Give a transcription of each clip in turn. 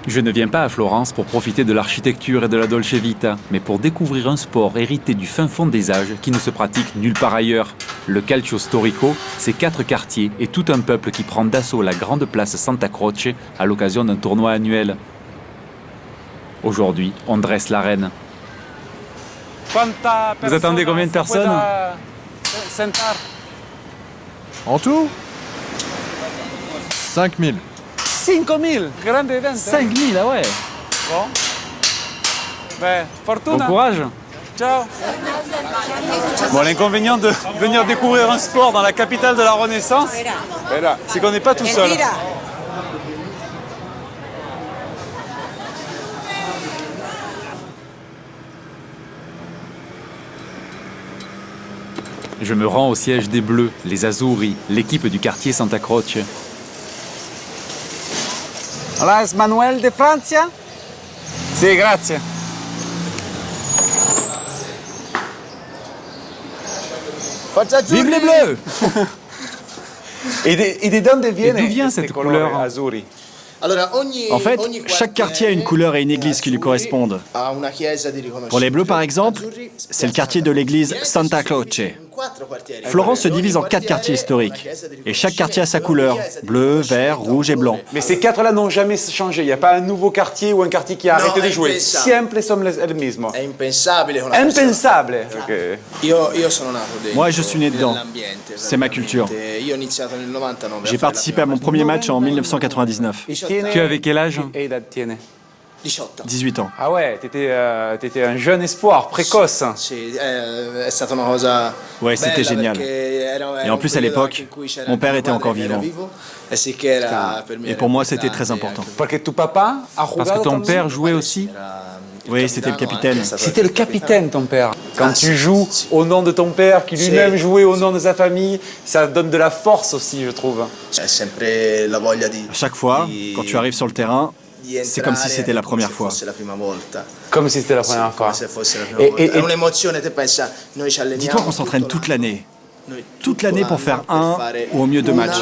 Je ne viens pas à Florence pour profiter de l'architecture et de la Dolce Vita, mais pour découvrir un sport hérité du fin fond des âges qui ne se pratique nulle part ailleurs. Le Calcio Storico, c'est 4 quartiers et tout un peuple qui prend d'assaut la grande place Santa Croce à l'occasion d'un tournoi annuel. Aujourd'hui, on dresse l'arène. Vous attendez combien de personnes? En tout 5000. 5.000, grande evento. 5000, ah ouais. Bon. Ben, Bon fortuna. courage. Ciao. Bon, l'inconvénient de venir découvrir un sport dans la capitale de la Renaissance, c'est qu'on n'est pas tout seul. Je me rends au siège des Bleus, les Azzurri, l'équipe du quartier Santa Croce. Hola, es Manuel de Francia? Sì, grazie. Vive les Bleus! Et d'où vient cette couleur? Azzurri? En fait, chaque quartier a une couleur et une église qui lui correspondent. Pour les Bleus, par exemple, c'est le quartier de l'église Santa Croce. Florence se divise en 4 quartiers historiques. Et chaque quartier a sa couleur, bleu, vert, rouge et blanc. Mais ces 4-là n'ont jamais changé. Il n'y a pas un nouveau quartier ou un quartier qui a arrêté de jouer. Siempre son el mismo. Impensable. Okay. Moi, je suis né dedans. C'est ma culture. J'ai participé à mon premier match en 1999. Tu avais quel âge? 18 ans. Ah ouais, t'étais un jeune espoir, précoce. Ouais, c'était génial. Et en plus, à l'époque, mon père était encore vivant. Et pour moi, c'était très important. Parce que ton père jouait aussi? Oui, c'était le capitaine. C'était le capitaine, ton père. Quand tu joues au nom de ton père, qui lui-même jouait au nom de sa famille, ça donne de la force aussi, je trouve. À chaque fois, quand tu arrives sur le terrain, c'est comme si c'était la première fois. Comme si c'était la première fois. Dis-toi qu'on s'entraîne toute l'année. Toute l'année pour faire un ou au mieux 2 matchs.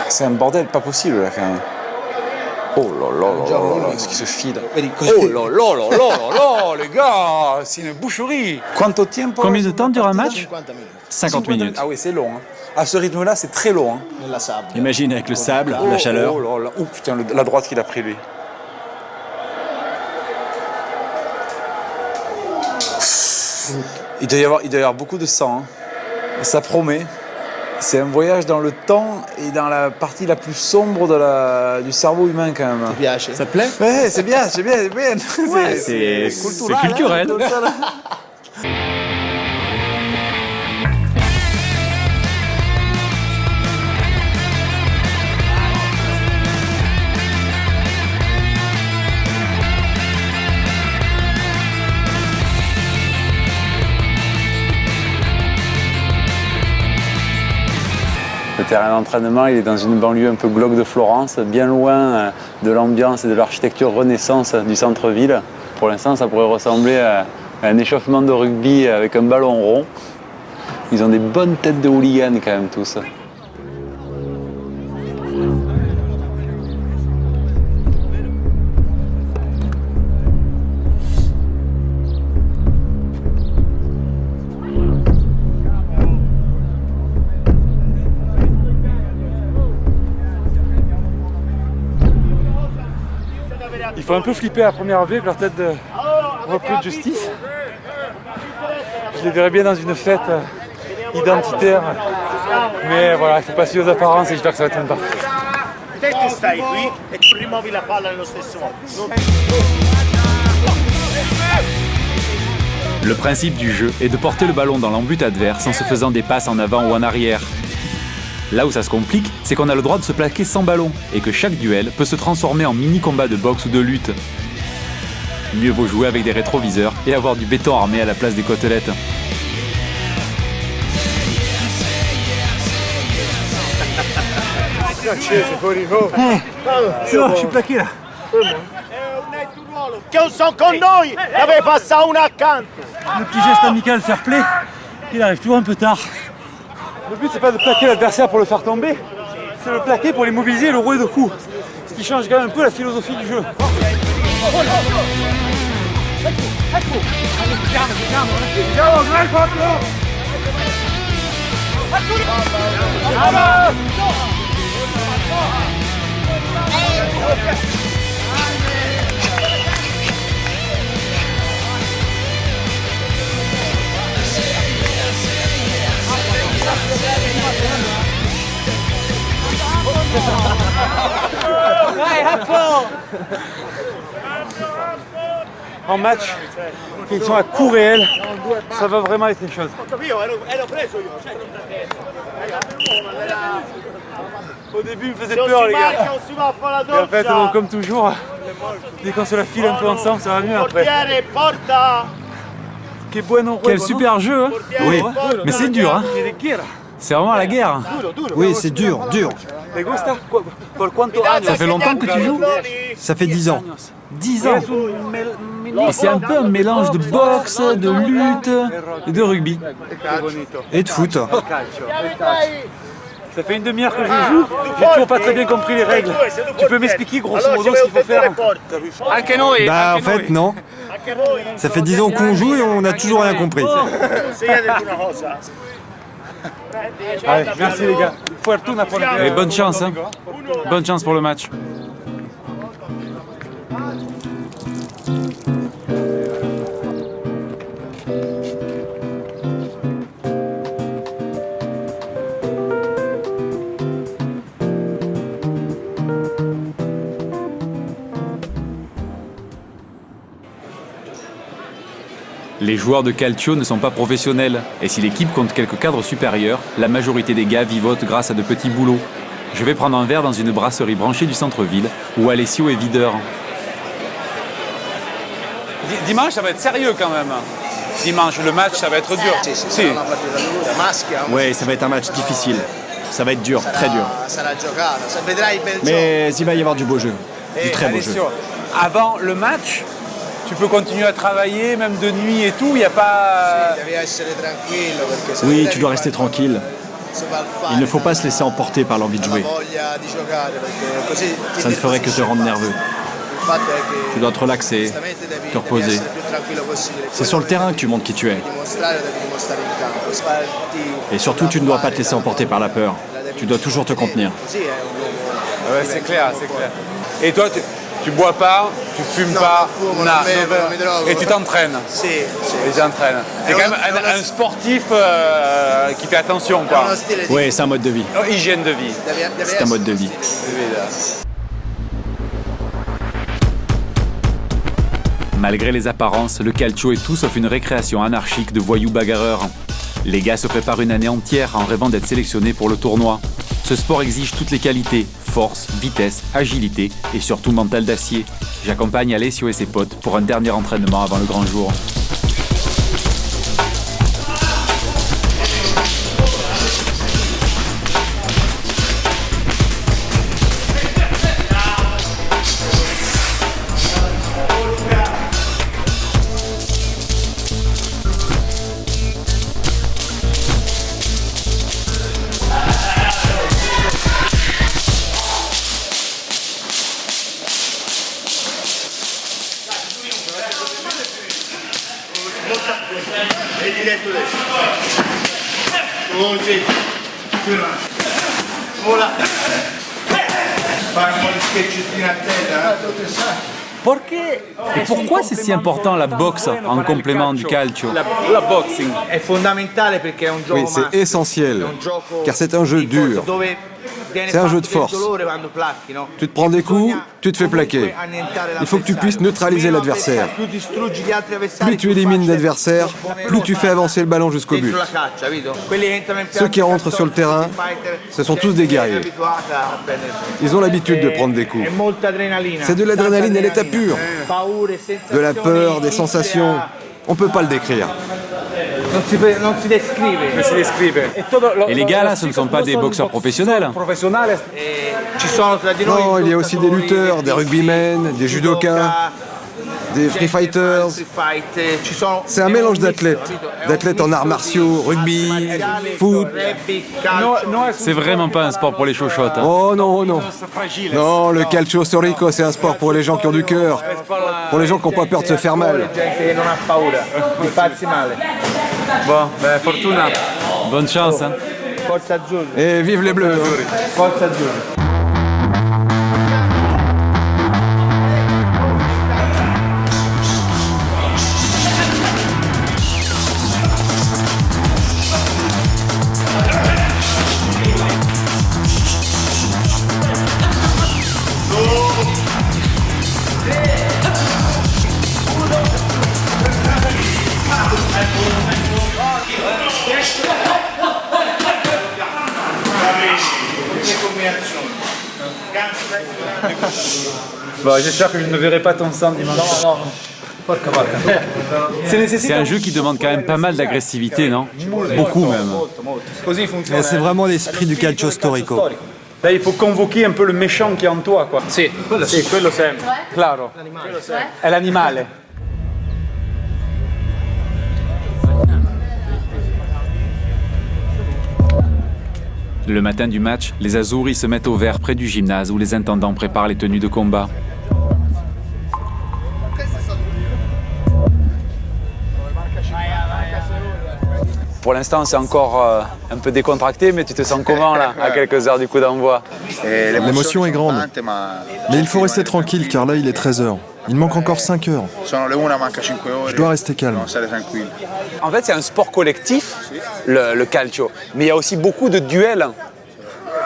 C'est un bordel pas possible, là, quand même. Oh là là là là là, ce qui se file. Oh là là là là là, les gars, c'est une boucherie. Combien de temps dure un match? 50 minutes. Ah oui, c'est long. Hein. À ce rythme-là, c'est très long. Hein. Imagine avec le sable, la chaleur. Oh là là, oh putain, la droite qu'il a pris, lui. Il doit y avoir beaucoup de sang. Hein. Ça promet. C'est un voyage dans le temps et dans la partie la plus sombre du cerveau humain, quand même. Ça te plaît? Ouais, c'est bien, c'est bien. Ouais, c'est culturel. Le terrain d'entraînement, il est dans une banlieue un peu glauque de Florence, bien loin de l'ambiance et de l'architecture renaissance du centre-ville. Pour l'instant, ça pourrait ressembler à un échauffement de rugby avec un ballon rond. Ils ont des bonnes têtes de hooligans quand même tous. Il faut un peu flipper à première vue avec leur tête de recrue de justice. Je les verrais bien dans une fête identitaire. Mais voilà, il ne faut pas se fier aux apparences et j'espère que ça va être une partie. Le principe du jeu est de porter le ballon dans l'embut adverse en se faisant des passes en avant ou en arrière. Là où ça se complique, c'est qu'on a le droit de se plaquer sans ballon et que chaque duel peut se transformer en mini-combat de boxe ou de lutte. Mieux vaut jouer avec des rétroviseurs et avoir du béton armé à la place des côtelettes. C'est bon, je suis plaqué là. Le petit geste amical fair play, il arrive toujours un peu tard. Le but, c'est pas de plaquer l'adversaire pour le faire tomber, c'est le plaqué pour les mobiliser et le rouer de coups. Ce qui change quand même un peu la philosophie du jeu. En match, qui sont à court réel, ça va vraiment être une chose. Au début, il me faisait peur, les gars. Et en fait, bon, comme toujours, dès qu'on se la file un peu ensemble, ça va mieux après. Quel super jeu, hein? Oui, mais c'est dur, hein? C'est vraiment la guerre. Oui, c'est dur. Ça fait longtemps que tu joues? Ça fait 10 ans. 10 ans. Et c'est un peu un mélange de boxe, de lutte et de rugby. Et de foot. Ça fait une demi-heure que je joue, j'ai toujours pas très bien compris les règles. Tu peux m'expliquer grosso modo ce qu'il faut faire? Bah en fait non. Ça fait 10 ans qu'on joue et on n'a toujours rien compris. Allez, merci les gars. Et bonne chance, hein? Bonne chance pour le match. Les joueurs de Calcio ne sont pas professionnels, et si l'équipe compte quelques cadres supérieurs, la majorité des gars vivotent grâce à de petits boulots. Je vais prendre un verre dans une brasserie branchée du centre-ville, où Alessio est videur. Dimanche, ça va être sérieux quand même. Dimanche, le match, ça va être dur. Si. Ouais, ça va être un match difficile. Ça va être dur, très dur. Mais il va y avoir du beau jeu, du très beau jeu. Avant le match, tu peux continuer à travailler, même de nuit et tout, il n'y a pas... Oui, tu dois rester tranquille. Il ne faut pas se laisser emporter par l'envie de jouer. Ça ne ferait que te rendre nerveux. Tu dois te relaxer, te reposer. C'est sur le terrain que tu montres qui tu es. Et surtout, tu ne dois pas te laisser emporter par la peur. Tu dois toujours te contenir. Ouais, c'est clair, c'est clair. Et toi, tu bois pas, tu fumes pas, et tu t'entraînes. Et tu t'entraînes. C'est quand même un sportif qui fait attention, quoi. Oui, c'est un mode de vie. Hygiène de vie. C'est un mode de vie. Malgré les apparences, le calcio est tout sauf une récréation anarchique de voyous bagarreurs. Les gars se préparent une année entière en rêvant d'être sélectionnés pour le tournoi. Ce sport exige toutes les qualités, force, vitesse, agilité et surtout mental d'acier. J'accompagne Alessio et ses potes pour un dernier entraînement avant le grand jour. Et pourquoi c'est si important la boxe en complément du calcio? La boxing. Oui, c'est essentiel, car c'est un jeu dur. C'est un jeu de force. Tu te prends des coups, tu te fais plaquer. Il faut que tu puisses neutraliser l'adversaire. Plus tu élimines l'adversaire, plus tu fais avancer le ballon jusqu'au but. Ceux qui rentrent sur le terrain, ce sont tous des guerriers. Ils ont l'habitude de prendre des coups. C'est de l'adrénaline à l'état pur. De la peur, des sensations. On ne peut pas le décrire. Et les gars là, ce ne sont pas des boxeurs professionnels. Non, il y a aussi des lutteurs, des rugbymen, des judokas, des free fighters. C'est un mélange d'athlètes. D'athlètes en arts martiaux, rugby, foot. C'est vraiment pas un sport pour les chochottes. Hein. Oh non, non. Non, le calcio storico, c'est un sport pour les gens qui ont du cœur. Pour les gens qui n'ont pas peur de se faire mal. Bon, ben fortuna. Bonne chance. Hein. Et vive les Bleus. Bon, j'espère que je ne verrai pas ton sang dimanche. Non. C'est un jeu qui demande quand même pas mal d'agressivité, non? Beaucoup même. C'est vraiment l'esprit du calcio storico. Là, il faut convoquer un peu le méchant qui est en toi, quoi. Sì, quello sempre. Claro. È l'animale. Le matin du match, les Azzurri se mettent au vert près du gymnase où les intendants préparent les tenues de combat. Pour l'instant, c'est encore un peu décontracté, mais tu te sens comment là, à quelques heures du coup d'envoi? L'émotion est grande. Mais il faut rester tranquille car là, il est 13h. Il manque encore 5 heures. Je dois rester calme. En fait, c'est un sport collectif, le calcio. Mais il y a aussi beaucoup de duels.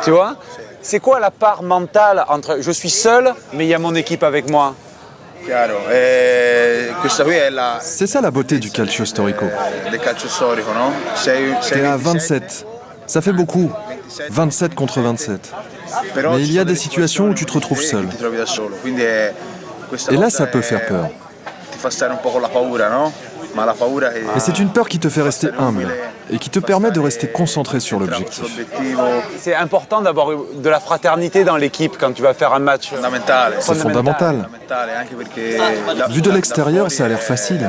Tu vois? C'est quoi la part mentale entre je suis seul, mais il y a mon équipe avec moi? C'est ça la beauté du calcio storico. T'es à 27. Ça fait beaucoup. 27 contre 27. Mais il y a des situations où tu te retrouves seul. Et là, ça peut faire peur. Et c'est une peur qui te fait rester humble et qui te permet de rester concentré sur l'objectif. C'est important d'avoir de la fraternité dans l'équipe quand tu vas faire un match. C'est fondamental. Vu de l'extérieur, ça a l'air facile.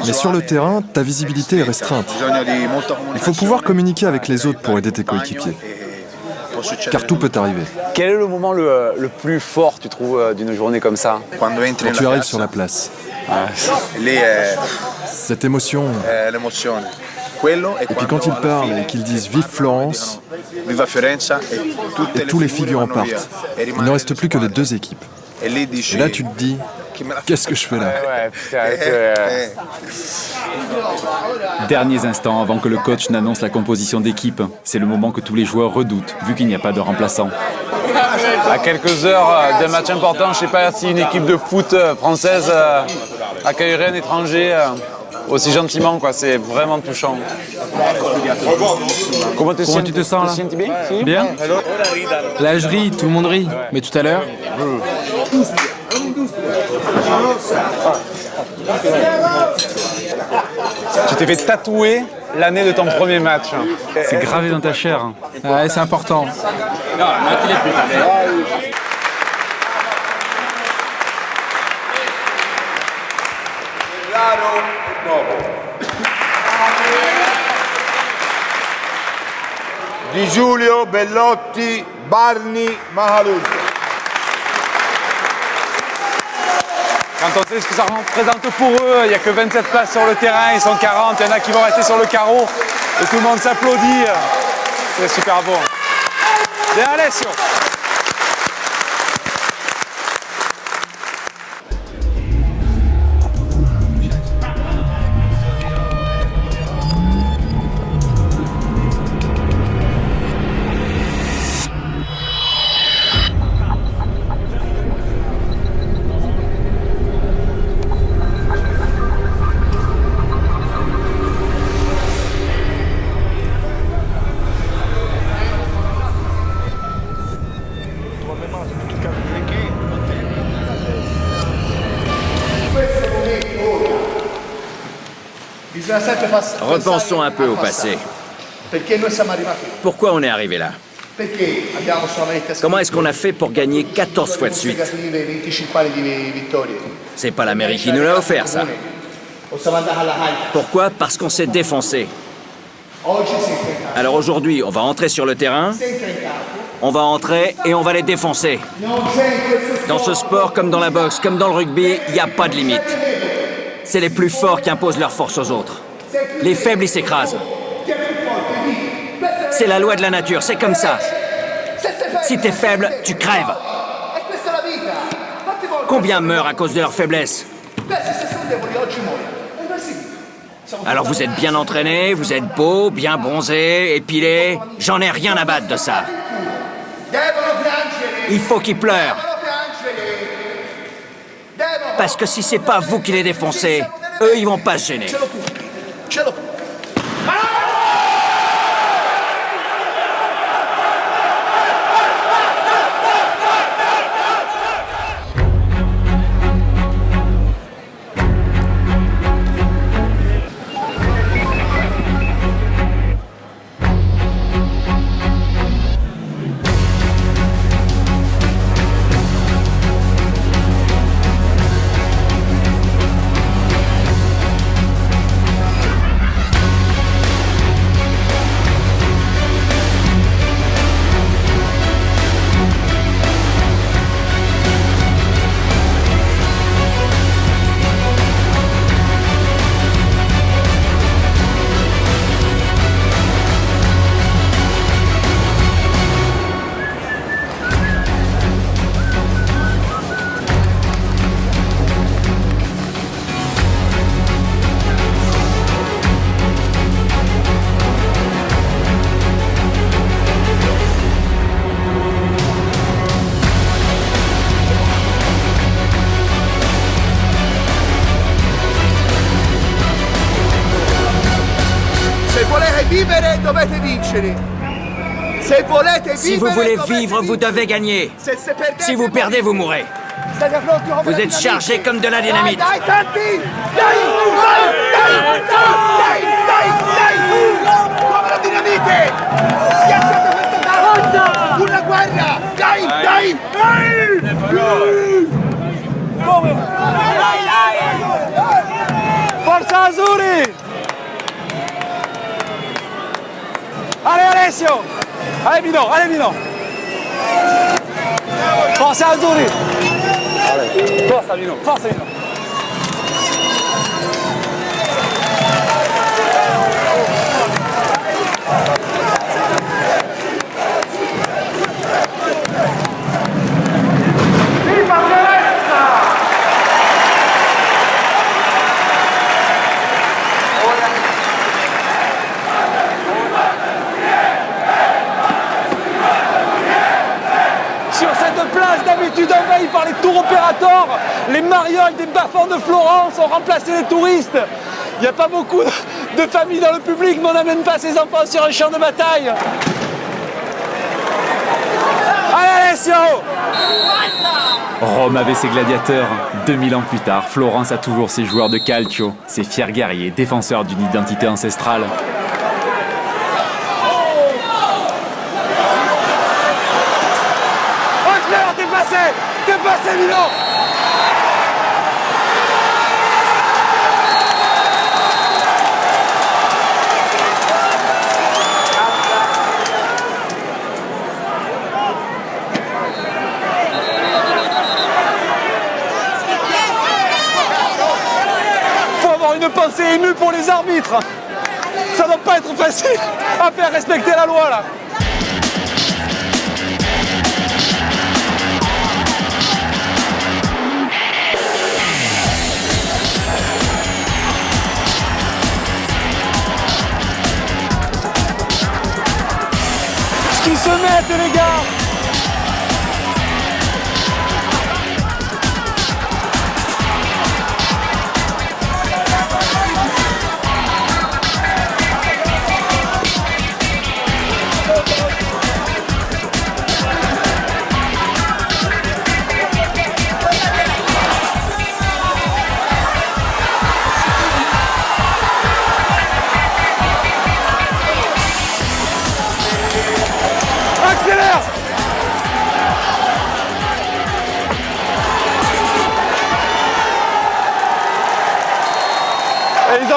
Mais sur le terrain, ta visibilité est restreinte. Il faut pouvoir communiquer avec les autres pour aider tes coéquipiers. Car tout peut arriver. Quel est le moment le plus fort, tu trouves, d'une journée comme ça? Quand tu arrives sur la place. Cette émotion. Et puis quand ils parlent et qu'ils disent « Vive Florence », et tous les figurants partent. Il ne reste plus que les deux équipes. Et là, tu te dis « Qu'est-ce que je fais là ?» Derniers instants avant que le coach n'annonce la composition d'équipe. C'est le moment que tous les joueurs redoutent, vu qu'il n'y a pas de remplaçant. À quelques heures d'un match important, je ne sais pas si une équipe de foot française accueillerait un étranger aussi gentiment, quoi. C'est vraiment touchant. Comment tu te sens là? Bien? Bien? Là, je ris, tout le monde rit. Mais tout à l'heure? Tu t'es fait tatouer l'année de ton premier match. C'est gravé dans ta chair. Hein. Ouais, c'est important. Di Giulio, Bellotti, Barni, Mahaloud. Quand on sait ce que ça représente pour eux, il n'y a que 27 places sur le terrain, ils sont 40, il y en a qui vont rester sur le carreau et tout le monde s'applaudit. C'est super bon. Bien, Alessio. Repensons un peu au passé. Pourquoi on est arrivé là? Comment est-ce qu'on a fait pour gagner 14 fois de suite? C'est pas la mairie qui nous l'a offert, ça. Pourquoi? Parce qu'on s'est défoncé. Alors aujourd'hui, on va entrer sur le terrain, on va entrer et on va les défoncer. Dans ce sport, comme dans la boxe, comme dans le rugby, il n'y a pas de limite. C'est les plus forts qui imposent leur force aux autres. Les faibles, ils s'écrasent. C'est la loi de la nature, c'est comme ça. Si t'es faible, tu crèves. Combien meurent à cause de leur faiblesse? Alors vous êtes bien entraîné, vous êtes beau, bien bronzé, épilé. J'en ai rien à battre de ça. Il faut qu'ils pleurent. Parce que si c'est pas vous qui les défoncez, eux, ils vont pas se gêner. Si vous voulez vivre, vous devez gagner. Si vous perdez, vous mourrez. Vous êtes chargé comme de la dynamite. Forza Azzurri! Allez Alessio! Allez Mino, allez Mino! Forza Azzurri! Allez, forza Mino, forza Mino! D'habitude envahi par les tours opérateurs, les marioles des bas-fonds de Florence ont remplacé les touristes. Il n'y a pas beaucoup de familles dans le public, mais on n'amène pas ses enfants sur un champ de bataille. Allez Alessio! Rome avait ses gladiateurs. 2000 ans plus tard, Florence a toujours ses joueurs de calcio, ses fiers guerriers, défenseurs d'une identité ancestrale. T'es passé, Mino! Faut avoir une pensée émue pour les arbitres. Ça doit pas être facile à faire respecter la loi, là. Qui se mettent les gars.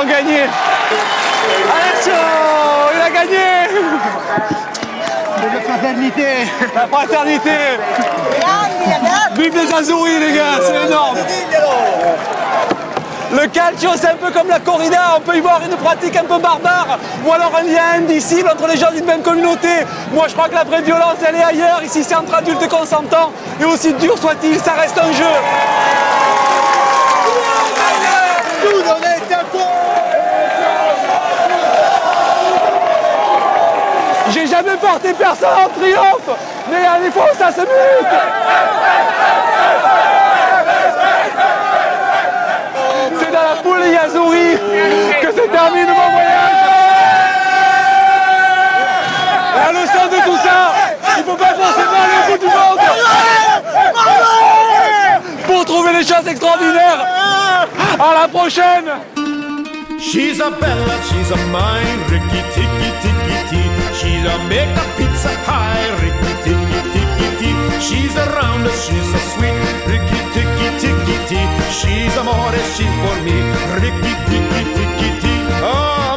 ont gagné. Attention, il a gagné. La fraternité. La fraternité. Vive les Azzurri, les gars, c'est énorme. Le calcio, c'est un peu comme la corrida, on peut y voir une pratique un peu barbare, ou alors un lien indicible entre les gens d'une même communauté. Moi, je crois que la vraie violence, elle est ailleurs. Ici, c'est entre adultes consentants, et aussi dur soit-il, ça reste un jeu. J'ai jamais porté personne en triomphe, mais il y a des fois où ça se mute. C'est dans la poule Azzurri que se termine mon voyage. La leçon de tout ça, il ne faut pas forcément aller au bout du monde pour trouver des choses extraordinaires. À la prochaine. She's a bella, she's a mine, Ricky Ticky Ticky Tee. She's a make a pizza pie, Ricky Ticky Ticky Tee. She's a round, she's a sweet, Ricky Ticky Ticky Tee. She's a more, she's for me, Ricky Ticky Ticky Tee. Oh.